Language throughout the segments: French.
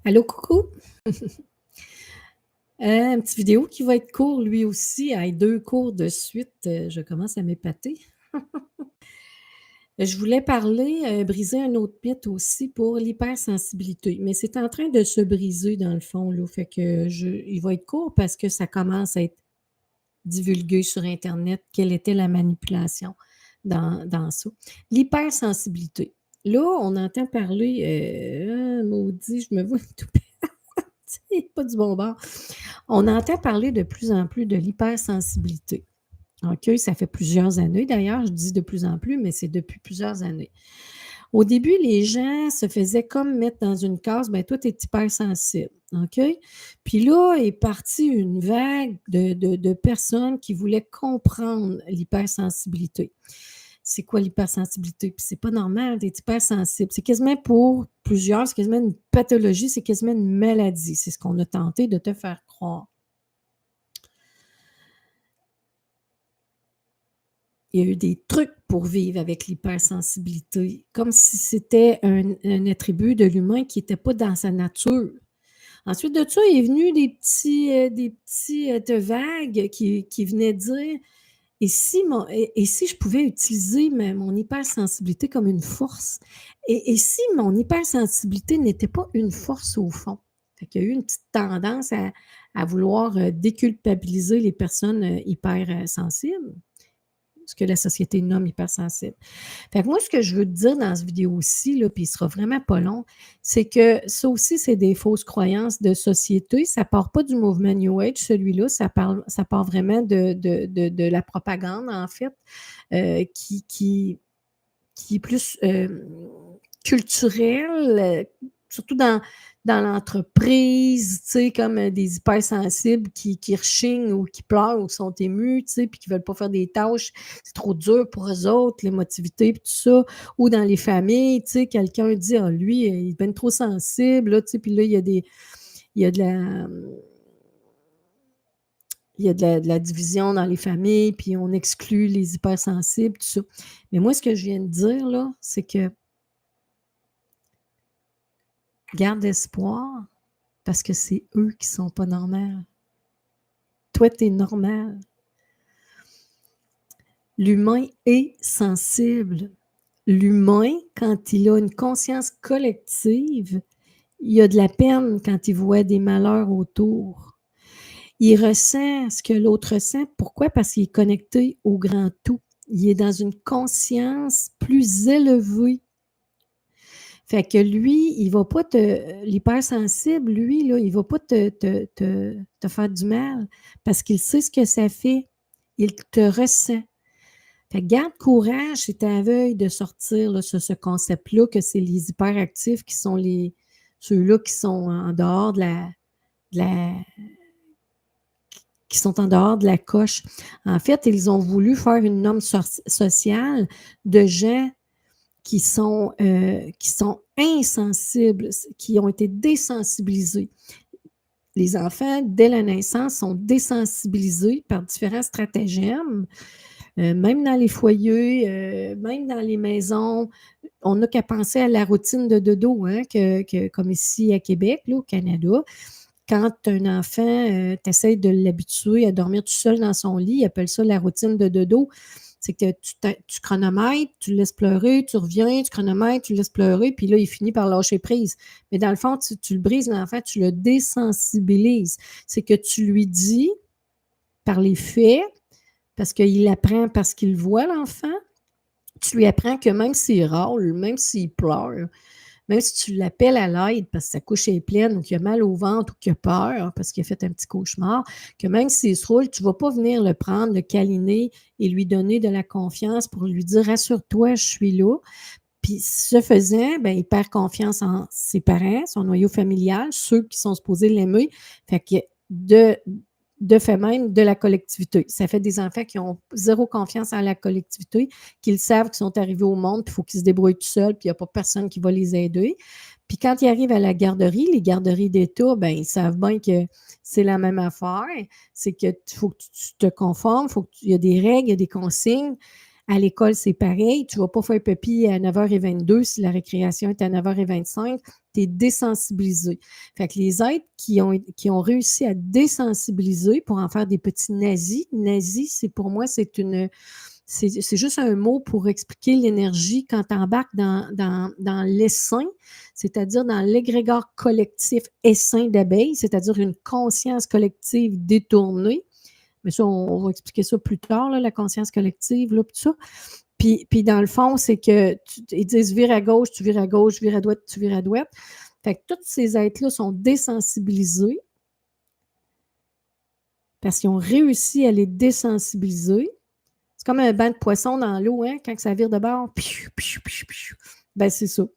Allô, coucou. Une petite vidéo qui va être court lui aussi. Hey, 2 cours de suite, je commence à m'épater. Je voulais parler, briser un autre mythe aussi pour l'hypersensibilité, mais c'est en train de se briser dans le fond là, fait que il va être court parce que ça commence à être divulgué sur internet, quelle était la manipulation dans ça. L'hypersensibilité. Là, on entend parler, maudit, je me vois tout petit, pas du bon bord. On entend parler de plus en plus de l'hypersensibilité. OK, ça fait plusieurs années d'ailleurs, je dis de plus en plus, mais c'est depuis plusieurs années. Au début, les gens se faisaient comme mettre dans une case, ben toi, tu es hypersensible, OK? Puis là est partie une vague de personnes qui voulaient comprendre l'hypersensibilité. C'est quoi l'hypersensibilité? Puis c'est pas normal d'être hypersensible. C'est quasiment pour plusieurs, c'est quasiment une pathologie, c'est quasiment une maladie. C'est ce qu'on a tenté de te faire croire. Il y a eu des trucs pour vivre avec l'hypersensibilité, comme si c'était un attribut de l'humain qui était pas dans sa nature. Ensuite de ça, il est venu des petites vagues qui venaient dire: «Et si je pouvais utiliser mon hypersensibilité comme une force? Et si mon hypersensibilité n'était pas une force au fond?» Fait qu'il y a eu une petite tendance à vouloir, déculpabiliser les personnes, hypersensibles, ce que la société nomme hypersensible. Fait que moi, ce que je veux te dire dans cette vidéo-ci, là, puis il sera vraiment pas long, c'est que ça aussi, c'est des fausses croyances de société. Ça part pas du mouvement New Age, celui-là, ça part vraiment de la propagande, en fait, qui est plus, culturelle, surtout dans l'entreprise, tu sais, comme, des hypersensibles qui rechignent ou qui pleurent ou qui sont émus, tu sais, puis qui veulent pas faire des tâches, c'est trop dur pour eux autres, l'émotivité puis tout ça. Ou dans les familles, tu sais, quelqu'un dit: «Ah lui, il est ben trop sensible», là, tu sais, puis là, il y a de la, il y a de la division dans les familles, puis on exclut les hypersensibles, tout ça. Mais moi, ce que je viens de dire là, c'est que garde espoir parce que c'est eux qui sont pas normaux. Toi, tu es normal. L'humain est sensible. L'humain, quand il a une conscience collective, il a de la peine quand il voit des malheurs autour. Il ressent ce que l'autre ressent. Pourquoi? Parce qu'il est connecté au grand tout. Il est dans une conscience plus élevée. Fait que lui, il va pas l'hypersensible, lui, là, il va pas te faire du mal parce qu'il sait ce que ça fait. Il te ressent. Fait que garde courage si tu es aveugle de sortir là, ce concept-là, que c'est les hyperactifs qui sont ceux-là qui sont en dehors de la qui sont en dehors de la coche. En fait, ils ont voulu faire une norme sociale de gens qui sont insensibles, qui ont été désensibilisés. Les enfants, dès la naissance, sont désensibilisés par différents stratagèmes, même dans les foyers, même dans les maisons. On n'a qu'à penser à la routine de dodo, hein, comme ici à Québec, là, au Canada. Quand un enfant, tu essaies de l'habituer à dormir tout seul dans son lit, ils appellent ça la routine de dodo. C'est que tu chronomètres, tu le laisses pleurer, tu reviens, tu chronomètres, tu le laisses pleurer, puis là, il finit par lâcher prise. Mais dans le fond, tu le brises, l'enfant, tu le désensibilises. C'est que tu lui dis, par les faits, parce qu'il apprend parce qu'il voit, l'enfant, tu lui apprends que même s'il râle, même s'il pleure, même si tu l'appelles à l'aide parce que sa couche est pleine ou qu'il a mal au ventre ou qu'il a peur parce qu'il a fait un petit cauchemar, que même s'il se roule, tu ne vas pas venir le prendre, le câliner et lui donner de la confiance pour lui dire: «Rassure-toi, je suis là». Puis ce faisant, ben, il perd confiance en ses parents, son noyau familial, ceux qui sont supposés l'aimer. Fait que de fait même, de la collectivité. Ça fait des enfants qui ont zéro confiance en la collectivité, qu'ils savent qu'ils sont arrivés au monde, puis il faut qu'ils se débrouillent tout seuls, puis il n'y a pas personne qui va les aider. Puis quand ils arrivent à la garderie, les garderies d'État, ben ils savent bien que c'est la même affaire. C'est que faut que tu te conformes, il y a des règles, il y a des consignes. À l'école, c'est pareil. Tu ne vas pas faire pipi à 9h22 si la récréation est à 9h25. Tu es désensibilisé. Fait que les êtres qui ont réussi à désensibiliser pour en faire des petits nazis, nazis, pour moi, c'est juste un mot pour expliquer l'énergie quand tu embarques dans l'essaim, c'est-à-dire dans l'égrégore collectif essaim d'abeilles, c'est-à-dire une conscience collective détournée. Mais ça, on va expliquer ça plus tard, là, la conscience collective, là, tout ça. Puis dans le fond, c'est que ils disent vire à gauche, tu vires à gauche, vire à droite, tu vires à droite. Fait que tous ces êtres-là sont désensibilisés parce qu'ils ont réussi à les désensibiliser. C'est comme un banc de poissons dans l'eau, hein, quand ça vire de bord. Ben, c'est ça.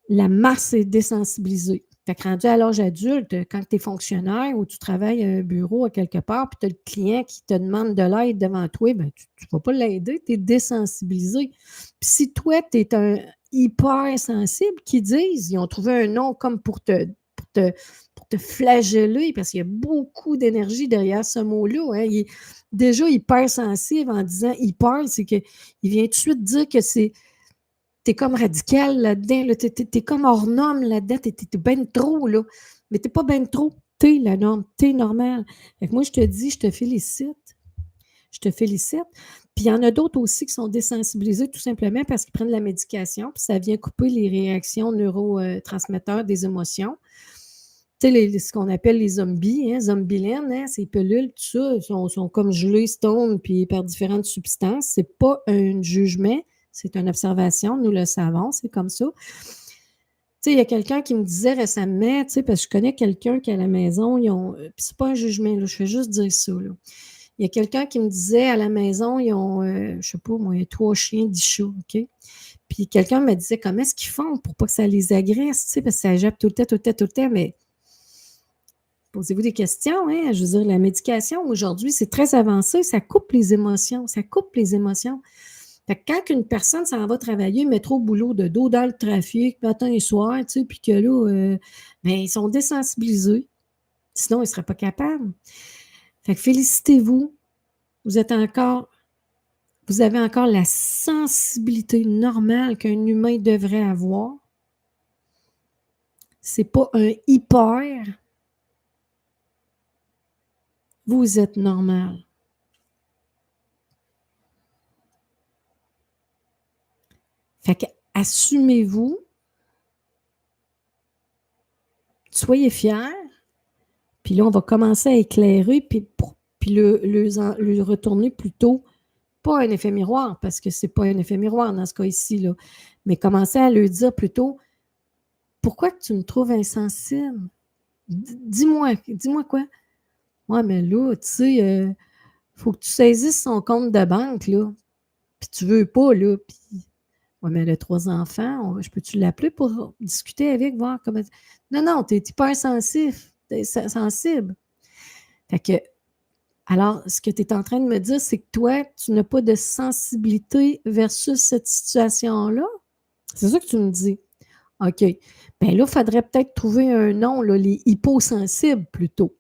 La masse est désensibilisée. Fait que rendu à l'âge adulte, quand tu es fonctionnaire ou tu travailles à un bureau à quelque part, puis tu as le client qui te demande de l'aide devant toi, ben, tu ne vas pas l'aider, tu es désensibilisé. Puis si toi, tu es un hyper sensible, qu'ils disent, ils ont trouvé un nom comme pour te flageller, parce qu'il y a beaucoup d'énergie derrière ce mot-là. Hein. Il est déjà hyper sensible en disant hyper, c'est qu'il vient tout de suite dire que t'es comme radical là-dedans, là, t'es comme hors norme là-dedans, t'es ben trop, là. Mais t'es pas ben trop, t'es la norme, t'es normal. Fait que moi, je te dis, je te félicite. Je te félicite. Puis il y en a d'autres aussi qui sont désensibilisés tout simplement parce qu'ils prennent la médication, puis ça vient couper les réactions neurotransmetteurs des émotions. Tu sais, ce qu'on appelle les zombies, hein, zombielines, hein, ces pilules, tout ça, sont comme gelées, stone, puis par différentes substances. C'est pas un jugement, c'est une observation, nous le savons, c'est comme ça. Tu sais, il y a quelqu'un qui me disait récemment, tu sais, parce que je connais quelqu'un qui à la maison, puis c'est pas un jugement, là, je fais juste dire ça, là. Il y a quelqu'un qui me disait à la maison, ils ont, je sais pas, moi, 3 chiens, 10 chats, OK? Puis quelqu'un me disait, comment est-ce qu'ils font pour pas que ça les agresse, tu sais, parce que ça jappe tout le temps, tout le temps, tout le temps, mais posez-vous des questions, hein? Je veux dire, la médication aujourd'hui, c'est très avancé, ça coupe les émotions, ça coupe les émotions. Fait que quand une personne s'en va travailler, métro, boulot, de dos dans le trafic, matin et soir, tu sais, puis que là, ben, ils sont désensibilisés. Sinon, ils ne seraient pas capables. Fait que félicitez-vous. Vous avez encore la sensibilité normale qu'un humain devrait avoir. C'est pas un hyper. Vous êtes normal. Fait que assumez-vous, soyez fiers, puis là, on va commencer à éclairer, puis le retourner plutôt, pas un effet miroir, parce que c'est pas un effet miroir dans ce cas ici, là, mais commencer à lui dire plutôt, pourquoi tu me trouves insensible? Dis-moi quoi? Ouais, mais là, tu sais, faut que tu saisisses son compte de banque, là, puis tu veux pas, là, puis ouais, mais elle a 3 enfants, je peux-tu l'appeler pour discuter avec, voir comment. Non, non, t'es hyper sensible. Fait que, alors, ce que tu es en train de me dire, c'est que toi, tu n'as pas de sensibilité versus cette situation-là? C'est ça que tu me dis. OK. Bien là, il faudrait peut-être trouver un nom, là, les hyposensibles plutôt.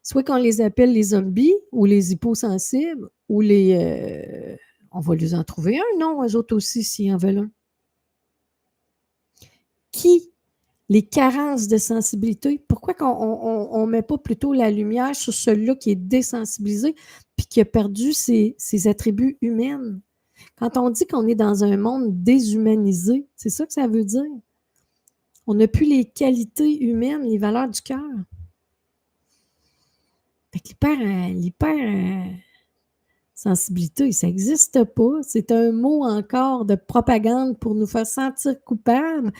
Soit qu'on les appelle les zombies ou les hyposensibles ou on va les en trouver un, non, eux autres aussi, s'ils en veulent un. Qui? Les carences de sensibilité. Pourquoi qu'on ne met pas plutôt la lumière sur celui-là qui est désensibilisé puis qui a perdu ses attributs humains? Quand on dit qu'on est dans un monde déshumanisé, c'est ça que ça veut dire. On n'a plus les qualités humaines, les valeurs du cœur. Fait que l'hyper sensibilité, ça n'existe pas. C'est un mot encore de propagande pour nous faire sentir coupables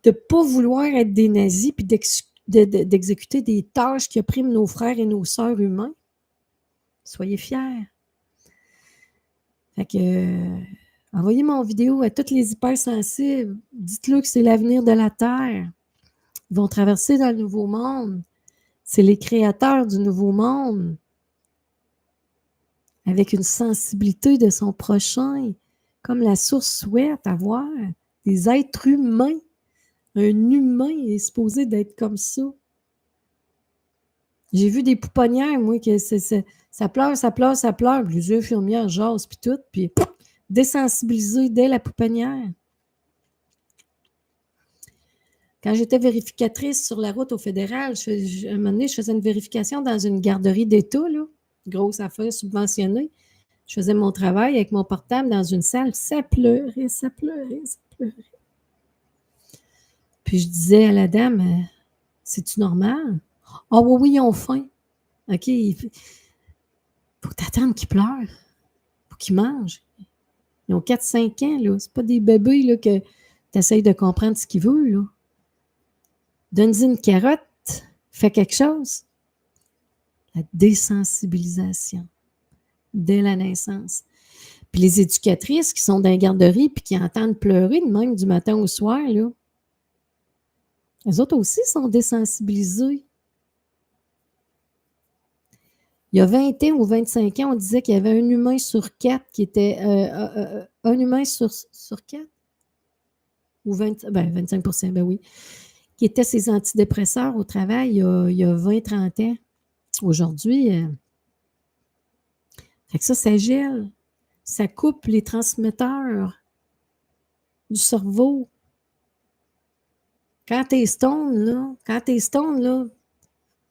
de ne pas vouloir être des nazis puis d'exécuter des tâches qui oppriment nos frères et nos sœurs humains. Soyez fiers. Fait que, envoyez mon vidéo à tous les hypersensibles. Dites-leur que c'est l'avenir de la Terre. Ils vont traverser dans le nouveau monde. C'est les créateurs du nouveau monde. Avec une sensibilité de son prochain, comme la source souhaite avoir. Des êtres humains. Un humain est supposé d'être comme ça. J'ai vu des pouponnières, moi, que ça pleure, ça pleure, ça pleure. Puis les infirmières jasent, puis tout. Puis désensibilisée dès la pouponnière. Quand j'étais vérificatrice sur la route au fédéral, un moment donné, je faisais une vérification dans une garderie d'État, là, grosse affaire subventionnée. Je faisais mon travail avec mon portable dans une salle. Ça pleurait, ça pleurait, ça pleurait. Puis je disais à la dame, c'est-tu normal? Ah oui, oui, ils ont faim. OK, faut que tu attendes qu'ils pleurent. Faut qu'ils mangent. Ils ont 4-5 ans, là. C'est pas des bébés là, que tu essayes de comprendre ce qu'ils veulent, là. Donne-y une carotte, fais quelque chose. La désensibilisation dès la naissance. Puis les éducatrices qui sont dans les garderies puis qui entendent pleurer de même du matin au soir, là, elles autres aussi sont désensibilisées. Il y a 20 ans ou 25 ans, on disait qu'il y avait un humain sur 4 qui était... un humain sur 4? Ou 25 ben oui. Qui étaient ces antidépresseurs au travail il y a 20-30 ans. Aujourd'hui, fait que ça gèle. Ça coupe les transmetteurs du cerveau. Quand t'es stone, là,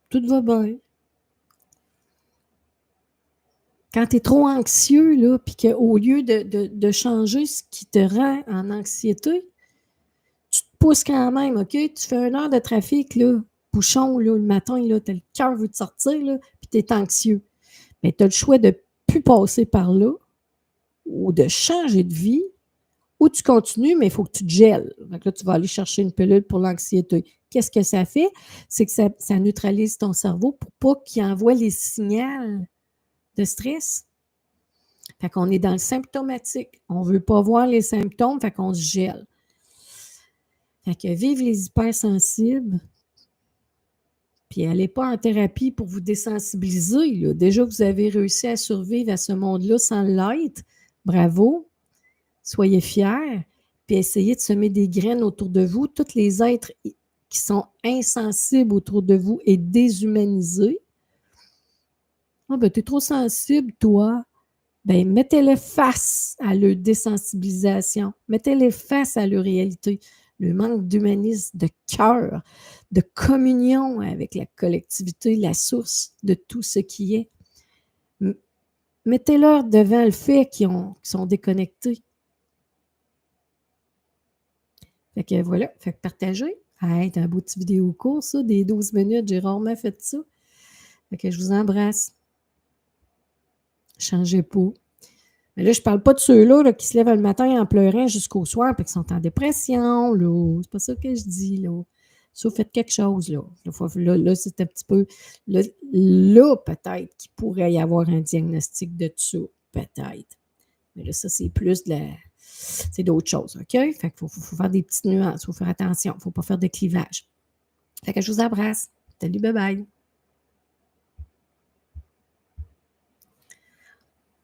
tout va bien. Quand t'es trop anxieux, là, puis qu'au lieu de changer ce qui te rend en anxiété, tu te pousses quand même, OK? Tu fais 1 heure de trafic, là, bouchon, là, le matin, là, t'as le cœur veut te sortir, là, puis t'es anxieux. Mais t'as le choix de ne plus passer par là ou de changer de vie ou tu continues, mais il faut que tu te gèles. Donc là, tu vas aller chercher une pilule pour l'anxiété. Qu'est-ce que ça fait? C'est que ça neutralise ton cerveau pour pas qu'il envoie les signaux de stress. Fait qu'on est dans le symptomatique. On ne veut pas voir les symptômes, fait qu'on se gèle. Fait que vive les hypersensibles, puis allez pas en thérapie pour vous désensibiliser. Là. Déjà que vous avez réussi à survivre à ce monde-là sans l'être, bravo, soyez fiers, puis essayez de semer des graines autour de vous. Tous les êtres qui sont insensibles autour de vous et déshumanisés. Ah ben, t'es trop sensible, toi. Ben, mettez-les face à leur désensibilisation. Mettez-les face à leur réalité. Le manque d'humanisme, de cœur, de communion avec la collectivité, la source de tout ce qui est. Mettez-leur devant le fait qu'ils sont déconnectés. Fait que voilà, fait que partagez. Hey, t'as un beau petit vidéo court, ça, des 12 minutes. J'ai rarement fait ça. Fait que je vous embrasse. Changez pas. Mais là, je ne parle pas de ceux-là là, qui se lèvent le matin en pleurant jusqu'au soir et qui sont en dépression. Là. C'est pas ça que je dis. Là. Ça, faites quelque chose. Là, c'est un petit peu... Là peut-être qu'il pourrait y avoir un diagnostic de ça. Peut-être. Mais là, ça, c'est plus c'est d'autres choses. OK? Fait qu'il faut faire des petites nuances. Il faut faire attention. Il ne faut pas faire de clivage. Fait que je vous embrasse. Salut, bye-bye.